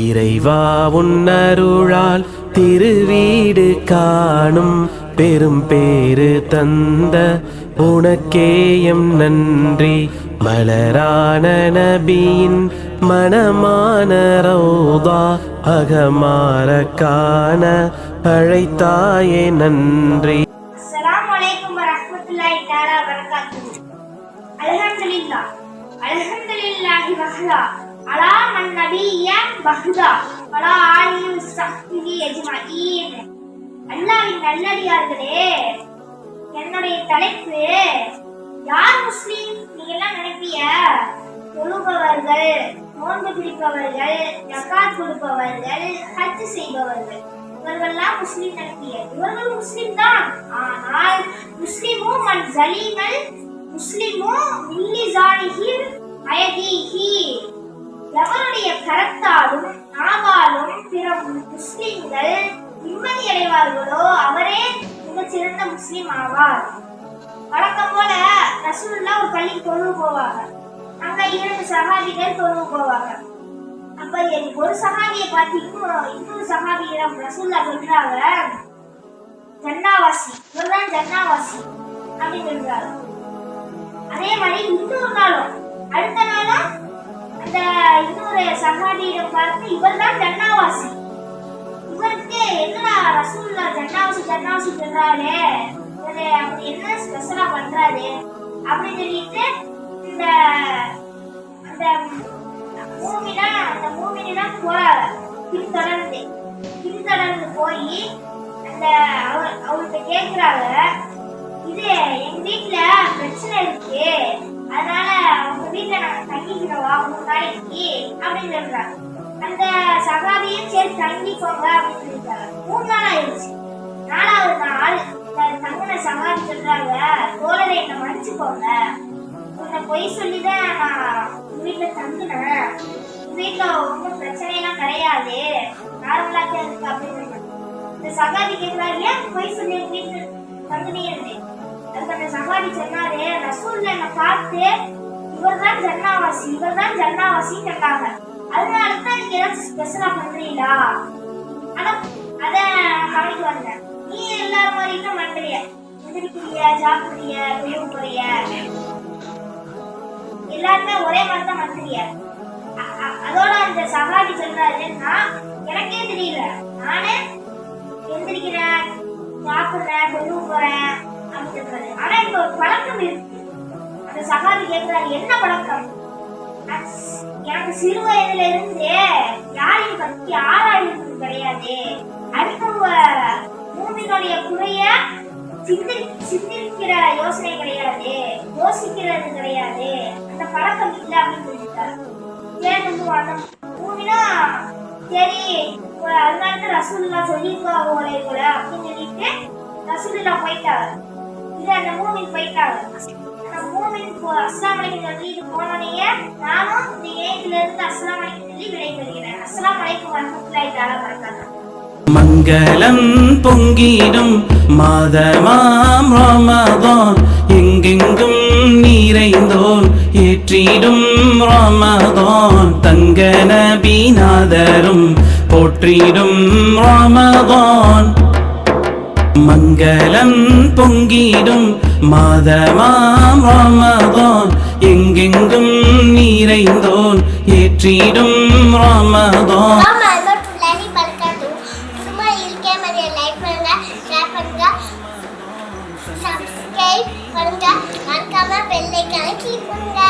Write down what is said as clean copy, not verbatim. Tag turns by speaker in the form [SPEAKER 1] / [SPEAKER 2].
[SPEAKER 1] இறைவா உன்னருளால் திருவீடு காணும் பெரும் பேறு தந்த உனக்கேயம் நன்றி. மலரான நபியின் மனமான ரௌதா அகமார காண அழைத்தாயே நன்றி.
[SPEAKER 2] அஸ்ஸலாமு அலைக்கும் வரஹ்மத்துல்லாஹி தஆலா வபரகாத்துஹு. அல்ஹம்துலில்லாஹ் அல்ஹம்துலில்லாஹி வஹ்தா அலா மன் நபிய்ய பஹ்தா வலா ஆலிஹி வஸஹ்பிஹி அஜ்மஈன். அல்லாஹ்வின் நல்லடியார்களே, என்னுடைய தலைப்பு யார் முஸ்லிம்? நீங்க எல்லாம் நினைப்பீங்க தொழுபவர்கள், நோன்பு பிடிப்பவர்கள், ஜகாத் கொடுப்பவர்கள், ஹஜ் செய்பவர்கள், இவர்கள்லாம் முஸ்லிம் நினைப்பீங்க. இவர்கள் முஸ்லிம் தான். ஆனால் முஸ்லிமும் மன் ஜலீமல் முஸ்லிமும் மில்லிசானிஹில் அயதீஹி, எவருடைய கரத்தாலும் நாவாலும் பிற முஸ்லிம்கள் நிம்மதி அடைவார்களோ அவரே மிகச் சிறந்த முஸ்லிம் ஆவார். வழக்கம் போல ரசூலுல்லாஹ் ஒரு பள்ளிக்கு தொழுவு போவாங்க. அங்க 2 சஹாபிகள் தொழுவு போவாங்க. அப்ப ஒரு சஹாபியை பார்த்து இன்னொரு சஹாபியிடம் ரசூலுல்லாஹ் சொல்றாங்க, ஜன்னாவாசி, இவர்தான் ஜன்னாவாசி அப்படின்னு சொல்றாங்க. அதே மாதிரி இன்னொரு நாளும் அடுத்த நாளும் அந்த இன்னொரு சஹாபியிடம் பார்த்து இவர்தான் ஜன்னாவாசி. இவருக்கு என்னடா ரசூலுல்லாஹ் ஜன்னாவாசி சொல்றாரு, அப்படி என்ன ஸ்பெஷலா பண்றாரு அப்படின்னு சொல்லிட்டு இந்த அந்த மூமினா போறாங்க. பின்தொடர்ந்து போய் அந்த அவர்கிட்ட கேக்குறாங்க, இது எங்க வீட்டுல பிரச்சனை இருக்கு, அதனால உங்க வீட்டுல நாங்க தங்கிக்கிறோம் 3 நாளைக்கு அப்படின்னு சொல்றாங்க. அந்த சகாபியும் சரி தங்கிக்கோங்க அப்படின்னு சொல்லிட்டாங்க. 3 நாள் ஆயிடுச்சு. 4வது நாள் தங்கின சகாபி சொல்றாங்க, தோழரை என்ன மன்னிச்சுக்கோங்க, உன்னை பொய் சொல்லிதான் நான் வீட்டுல தங்கினேன், வீட்டுல ஒன்றும் பிரச்சனையெல்லாம் கிடையாது, நார்மலா தான் இருக்கு அப்படின்னு. இந்த சகாபி கேட்கிறாரு, ஏன் பொய் சொல்லி வீட்டுல தங்குனீங்க? அதுக்கு அந்த சகாபி சொன்னாரு, ரசூலுல்லாஹ் என்ன பார்த்து இவர்தான் ஜன்னாவாசி சொன்னாங்க, அதனாலதான் நீங்க ஏதாச்சும் ஸ்பெஷலா பண்றீங்களா? ஆனா அத கவனிக்கு வந்தேன். நீ எல்லாரும் மாதிரி இன்னும் பண்றிய, எந்திரிக்கிறிய, சாப்பிடுறிய, வெளியே போறிய, எல்லாருமே ஒரே மாதிரி தான் பண்றிய. அதோட அந்த சகாபி சொல்றாருன்னா, எனக்கே தெரியல, நானே எந்திரிக்கிறேன், சாப்பிடுறேன், வெளியே போறேன் அப்படின்னு சொல்றாரு. ஆனா இப்ப ஒரு பழக்கம் இருக்கு. அந்த சகாபி கேட்கிறாரு, என்ன பழக்கம்? எனக்கு சிறு வயதுல இருந்து யாரையும் பத்தி ஆராய்வது கிடையாது, அடுத்தவங்க மூமினுடைய குறைய சிந்திக்கிற யோசனை கிடையாது, யோசிக்கிறது கிடையாது, அந்த பழக்கம் இல்லை அப்படின்னு சொல்லிட்டாரு. மூமினா சரி, அதனால ரசூலுல்லாஹ் சொல்லியிருக்காங்க கூட அப்படின்னு சொல்லிட்டு ரசூலுல்லாஹ் போயிட்டாரு. இது அந்த மூமின் போயிட்டாரு. மூமின் அஸ்ஸலாமு அலைக்கும் சொல்லிட்டு போனோடனே நானும் இந்த ஏஞ்சில இருந்து அஸ்ஸலாமு அலைக்கும் சொல்லி விடைபெறுகிறேன். அஸ்ஸலாமு அலைக்கும் வரஹ்மத்துல்லாஹி தஆலா வபரகாத்துஹு.
[SPEAKER 1] மங்களம் பொங்கிடும் மாதமாம் ரமதான், எங்கெங்கும் நிறைந்தோர் ஏற்றிடும் ரமதான், தங்க நபிநாதரும் போற்றிடும் ரமதான். மங்களம் பொங்கிடும் மாதமாம் ரமதான், எங்கெங்கும் நிறைந்தோர் ஏற்றிடும் ரமதான்.
[SPEAKER 3] சப்ஸ்கிரைப் பண்ணுங்க, மறக்காம பெல் ஐகானை கிளிக் பண்ணுங்க.